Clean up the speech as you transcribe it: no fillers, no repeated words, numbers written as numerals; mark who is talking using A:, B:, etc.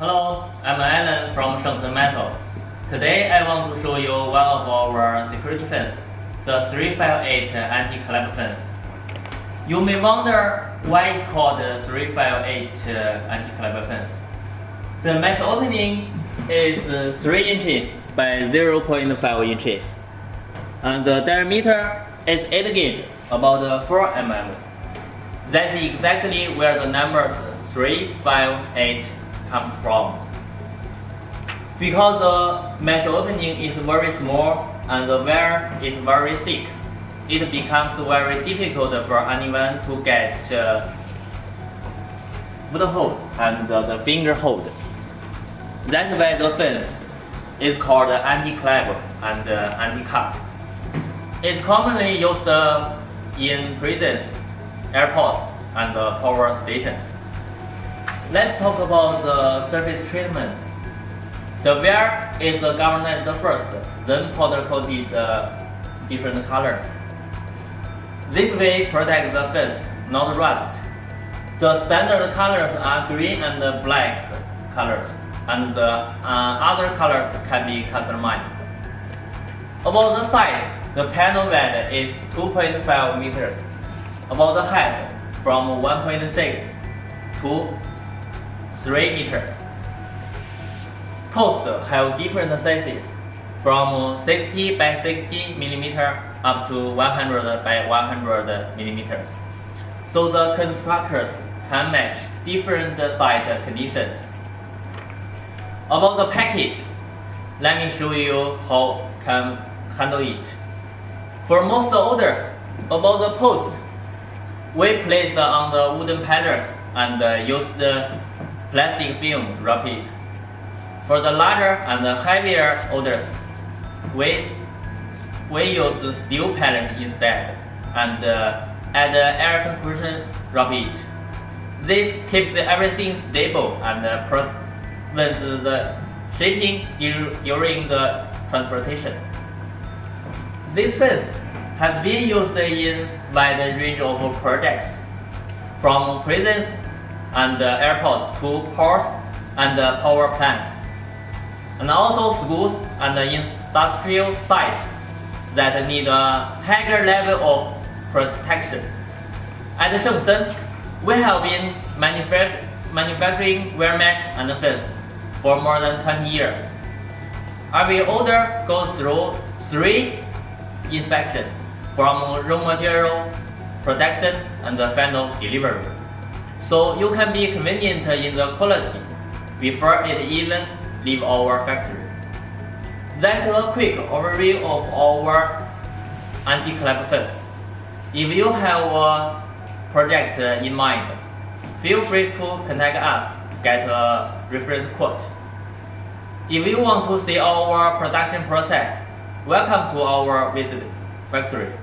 A: Hello, I'm Alan from Shengsen Metal. Today I want to show you one of our security fence, the 358 anti-collapse fence. You may wonder why it's called the 358 anti-collapse fence. The mesh opening is 3 inches by 0.5 inches, and the diameter is 8 gauge, about 4 mm. That's exactly where the numbers 358 comes from. Because the mesh opening is very small and the wire is very thick, it becomes very difficult for anyone to get foothold and the finger hold. That's why the fence is called anti-collapse and anti-cut. It's commonly used in prisons, airports, and power stations. Let's talk about the surface treatment. The wire is galvanized first, then powder coated different colors. This way protects the fence, not rust. The standard colors are green and black colors, and the other colors can be customized. About the size, the panel width is 2.5 meters. About the height, from 1.6 to 3 meters. Posts have different sizes, from 60 by 60 millimeter up to 100 by 100 millimeters. So the constructors can match different site conditions. About the package, let me show you how can handle it. For most orders, about the post, we place on the wooden pallets and use the plastic film wrap it. For the larger and heavier orders, we use steel pallets instead and add air compression wrap it. This keeps everything stable and prevents the shipping during the transportation. This fence has been used in wide range of projects, from prisons and airports to ports and power plants, and also schools and industrial sites that need a higher level of protection. At Shengsen, we have been manufacturing wire mesh and fence for more than 20 years. Every order goes through 3 inspections, from raw material, production, and the final delivery. So you can be convenient in the quality before it even leave our factory. That's a quick overview of our anti-collapse fence. If you have a project in mind, feel free to contact us, get a reference quote. If you want to see our production process, welcome to our visit factory.